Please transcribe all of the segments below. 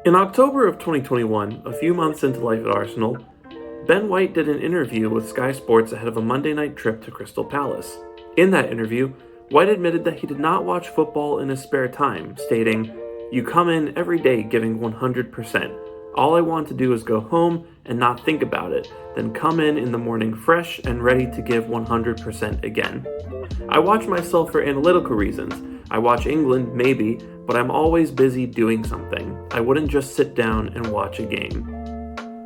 In October of 2021, a few months into life at Arsenal, Ben White did an interview with Sky Sports ahead of a Monday night trip to Crystal Palace. In that interview, White admitted that he did not watch football in his spare time, stating, "You come in every day giving 100%. All I want to do is go home and not think about it, then come in the morning fresh and ready to give 100% again. I watch myself for analytical reasons. I watch England, maybe, but I'm always busy doing something. I wouldn't just sit down and watch a game."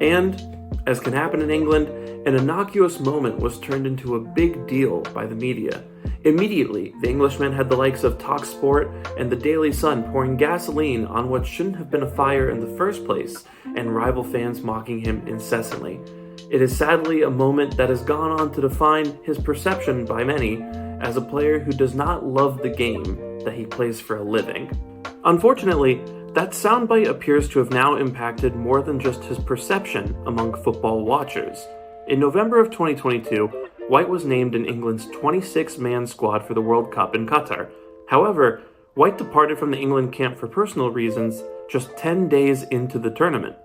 And, as can happen in England, an innocuous moment was turned into a big deal by the media. Immediately, the Englishman had the likes of TalkSport and the Daily Sun pouring gasoline on what shouldn't have been a fire in the first place, and rival fans mocking him incessantly. It is sadly a moment that has gone on to define his perception by many as a player who does not love the game that he plays for a living. Unfortunately, that soundbite appears to have now impacted more than just his perception among football watchers. In November of 2022, White was named in England's 26-man squad for the World Cup in Qatar. However, White departed from the England camp for personal reasons just 10 days into the tournament.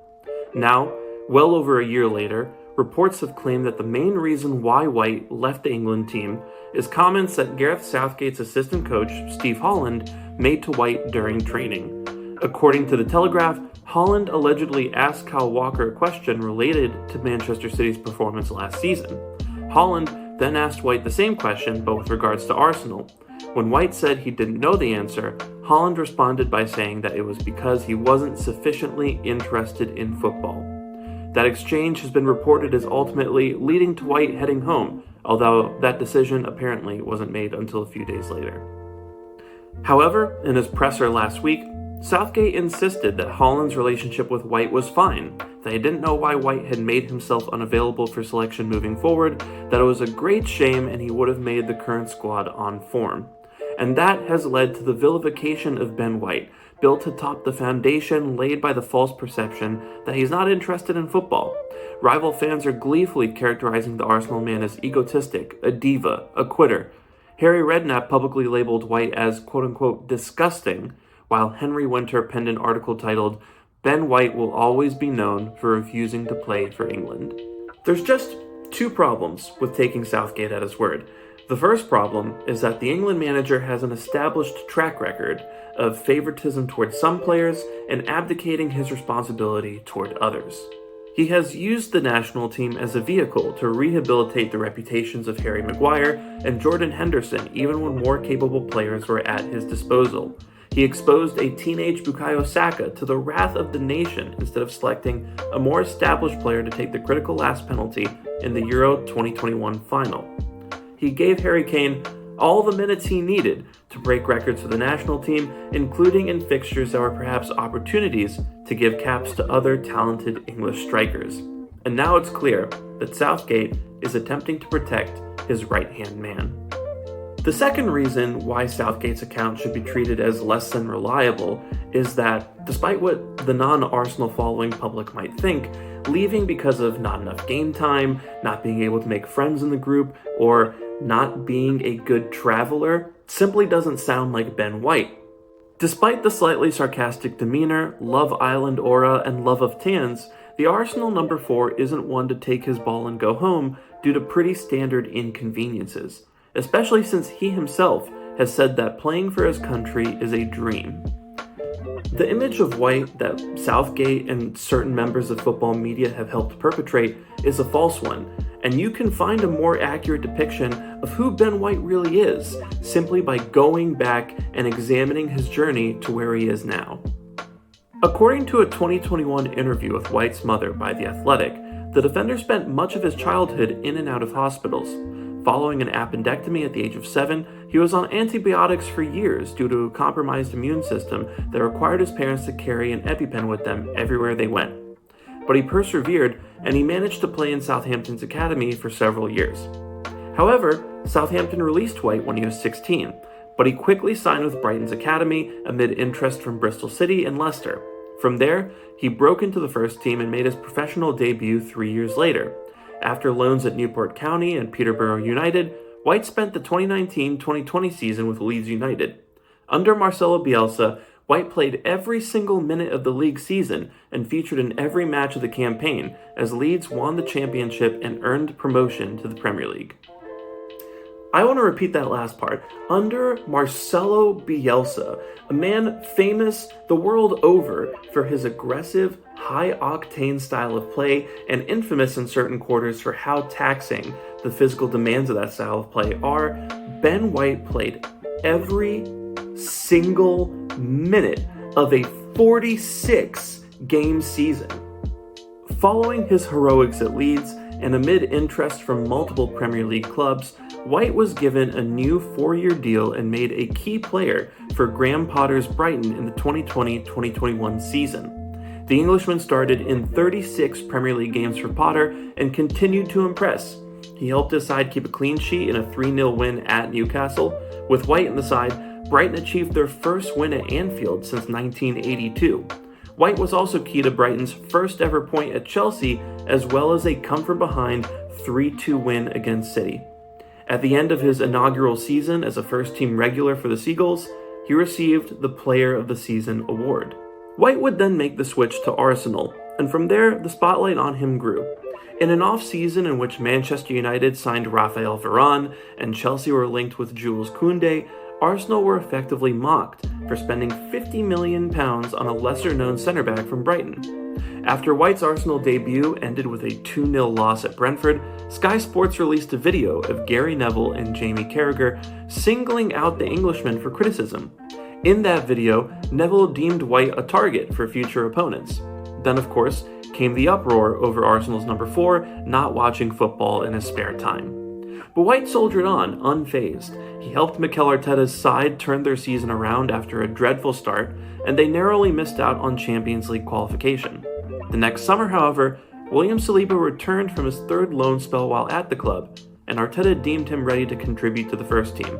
Now, well over a year later, reports have claimed that the main reason why White left the England team is comments that Gareth Southgate's assistant coach, Steve Holland, made to White during training. According to The Telegraph, Holland allegedly asked Kyle Walker a question related to Manchester City's performance last season. Holland then asked White the same question, but with regards to Arsenal. When White said he didn't know the answer, Holland responded by saying that it was because he wasn't sufficiently interested in football. That exchange has been reported as ultimately leading to White heading home, although that decision apparently wasn't made until a few days later. However, in his presser last week, Southgate insisted that Holland's relationship with White was fine, that he didn't know why White had made himself unavailable for selection moving forward, that it was a great shame and he would have made the current squad on form. And that has led to the vilification of Ben White, built atop the foundation laid by the false perception that he's not interested in football. Rival fans are gleefully characterizing the Arsenal man as egotistic, a diva, a quitter. Harry Redknapp publicly labeled White as quote-unquote disgusting, while Henry Winter penned an article titled, "Ben White will always be known for refusing to play for England." There's just two problems with taking Southgate at his word. The first problem is that the England manager has an established track record of favoritism toward some players and abdicating his responsibility toward others. He has used the national team as a vehicle to rehabilitate the reputations of Harry Maguire and Jordan Henderson even when more capable players were at his disposal. He exposed a teenage Bukayo Saka to the wrath of the nation instead of selecting a more established player to take the critical last penalty in the Euro 2021 final. He gave Harry Kane all the minutes he needed to break records for the national team, including in fixtures that were perhaps opportunities to give caps to other talented English strikers. And now it's clear that Southgate is attempting to protect his right-hand man. The second reason why Southgate's account should be treated as less than reliable is that, despite what the non-Arsenal following public might think, leaving because of not enough game time, not being able to make friends in the group, or not being a good traveler simply doesn't sound like Ben White. Despite the slightly sarcastic demeanor, Love Island aura, and love of tans, the Arsenal number 4 isn't one to take his ball and go home due to pretty standard inconveniences, especially since he himself has said that playing for his country is a dream. The image of White that Southgate and certain members of football media have helped perpetrate is a false one, and you can find a more accurate depiction of who Ben White really is simply by going back and examining his journey to where he is now. According to a 2021 interview with White's mother by The Athletic, the defender spent much of his childhood in and out of hospitals. Following an appendectomy at the age of 7, he was on antibiotics for years due to a compromised immune system that required his parents to carry an EpiPen with them everywhere they went. But he persevered, and he managed to play in Southampton's academy for several years. However, Southampton released White when he was 16, but he quickly signed with Brighton's academy amid interest from Bristol City and Leicester. From there, he broke into the first team and made his professional debut 3 years later. After loans at Newport County and Peterborough United, White spent the 2019-2020 season with Leeds United. Under Marcelo Bielsa, White played every single minute of the league season and featured in every match of the campaign as Leeds won the championship and earned promotion to the Premier League. I want to repeat that last part. Under Marcelo Bielsa, a man famous the world over for his aggressive, high-octane style of play and infamous in certain quarters for how taxing the physical demands of that style of play are, Ben White played every single minute of a 46-game season. Following his heroics at Leeds and amid interest from multiple Premier League clubs, White was given a new 4-year deal and made a key player for Graham Potter's Brighton in the 2020-2021 season. The Englishman started in 36 Premier League games for Potter and continued to impress. He helped his side keep a clean sheet in a 3-0 win at Newcastle. With White in the side, Brighton achieved their first win at Anfield since 1982. White was also key to Brighton's first ever point at Chelsea, as well as a come-from-behind 3-2 win against City. At the end of his inaugural season as a first-team regular for the Seagulls, he received the Player of the Season award. White would then make the switch to Arsenal, and from there, the spotlight on him grew. In an off-season in which Manchester United signed Raphael Varane and Chelsea were linked with Jules Koundé, Arsenal were effectively mocked for spending £50 million on a lesser-known centre-back from Brighton. After White's Arsenal debut ended with a 2-0 loss at Brentford, Sky Sports released a video of Gary Neville and Jamie Carragher singling out the Englishman for criticism. In that video, Neville deemed White a target for future opponents. Then, of course, came the uproar over Arsenal's number 4 not watching football in his spare time. But White soldiered on, unfazed. He helped Mikel Arteta's side turn their season around after a dreadful start, and they narrowly missed out on Champions League qualification. The next summer, however, William Saliba returned from his third loan spell while at the club, and Arteta deemed him ready to contribute to the first team.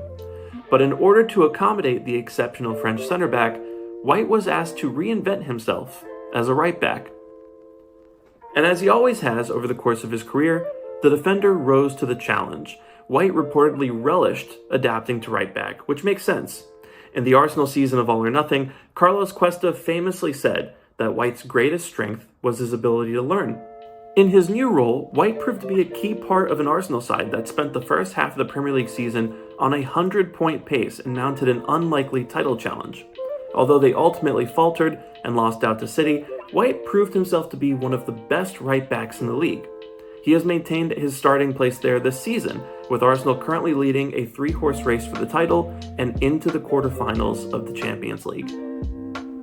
But in order to accommodate the exceptional French centre-back, White was asked to reinvent himself as a right-back. And as he always has over the course of his career, the defender rose to the challenge. White reportedly relished adapting to right-back, which makes sense. In the Arsenal season of All or Nothing, Carlos Cuesta famously said that White's greatest strength was his ability to learn. In his new role, White proved to be a key part of an Arsenal side that spent the first half of the Premier League season on a 100-point pace and mounted an unlikely title challenge. Although they ultimately faltered and lost out to City, White proved himself to be one of the best right-backs in the league. He has maintained his starting place there this season, with Arsenal currently leading a 3-horse race for the title and into the quarterfinals of the Champions League.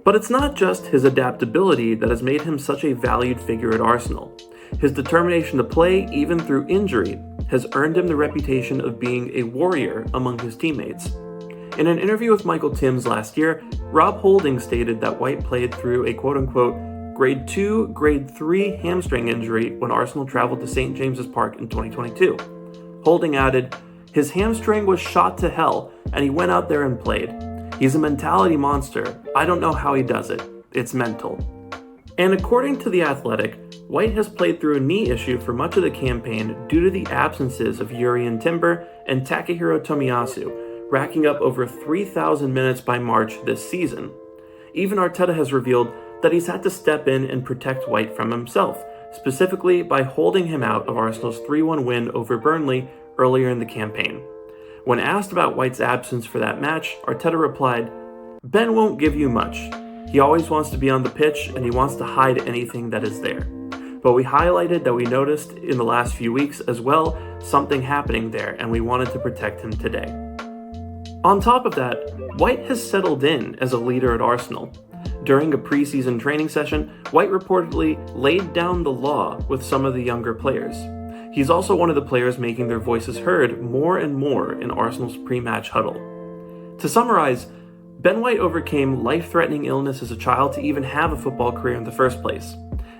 But it's not just his adaptability that has made him such a valued figure at Arsenal. His determination to play, even through injury, has earned him the reputation of being a warrior among his teammates. In an interview with Michael Timms last year, Rob Holding stated that White played through a quote-unquote grade 2, grade 3 hamstring injury when Arsenal traveled to St. James's Park in 2022. Holding added, "His hamstring was shot to hell, and he went out there and played. He's a mentality monster. I don't know how he does it. It's mental." And according to The Athletic, White has played through a knee issue for much of the campaign due to the absences of Jurrien Timber and Takehiro Tomiyasu, racking up over 3,000 minutes by March this season. Even Arteta has revealed that he's had to step in and protect White from himself, specifically by holding him out of Arsenal's 3-1 win over Burnley earlier in the campaign. When asked about White's absence for that match, Arteta replied, "Ben won't give you much. He always wants to be on the pitch and he wants to hide anything that is there. But we highlighted that we noticed in the last few weeks as well something happening there and we wanted to protect him today." On top of that, White has settled in as a leader at Arsenal. During a preseason training session, White reportedly laid down the law with some of the younger players. He's also one of the players making their voices heard more and more in Arsenal's pre-match huddle. To summarize, Ben White overcame life-threatening illness as a child to even have a football career in the first place.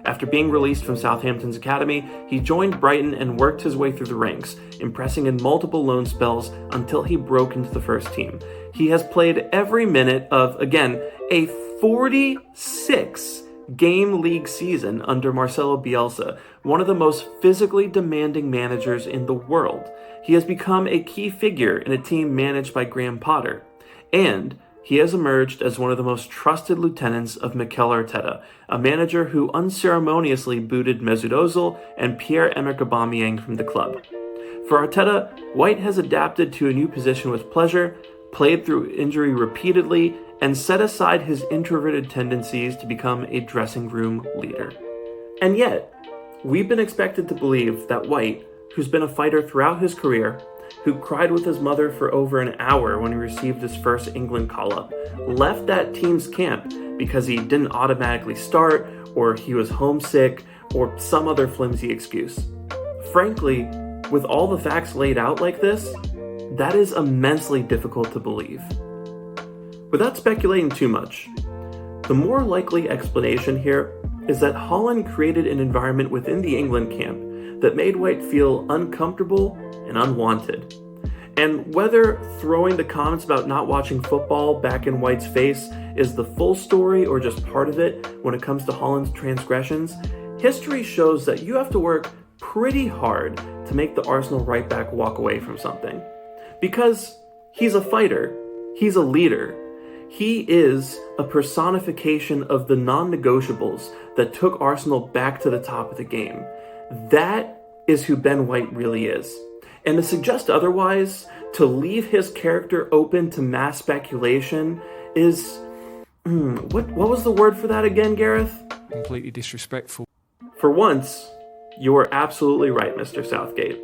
After being released from Southampton's academy, he joined Brighton and worked his way through the ranks, impressing in multiple loan spells until he broke into the first team. He has played every minute of, again, a 46-game league season under Marcelo Bielsa, one of the most physically demanding managers in the world. He has become a key figure in a team managed by Graham Potter. And he has emerged as one of the most trusted lieutenants of Mikel Arteta, a manager who unceremoniously booted Mesut Ozil and Pierre-Emerick Aubameyang from the club. For Arteta, White has adapted to a new position with pleasure, played through injury repeatedly, and set aside his introverted tendencies to become a dressing room leader. And yet, we've been expected to believe that White, who's been a fighter throughout his career, who cried with his mother for over an hour when he received his first England call-up, left that team's camp because he didn't automatically start, or he was homesick, or some other flimsy excuse. Frankly, with all the facts laid out like this, that is immensely difficult to believe. Without speculating too much, the more likely explanation here is that Holland created an environment within the England camp that made White feel uncomfortable and unwanted. And whether throwing the comments about not watching football back in White's face is the full story or just part of it when it comes to Holland's transgressions, history shows that you have to work pretty hard to make the Arsenal right back walk away from something. Because he's a fighter, he's a leader, he is a personification of the non-negotiables that took Arsenal back to the top of the game. That is who Ben White really is. And to suggest otherwise, to leave his character open to mass speculation is... What was the word for that again, Gareth? Completely disrespectful. For once, you are absolutely right, Mr. Southgate.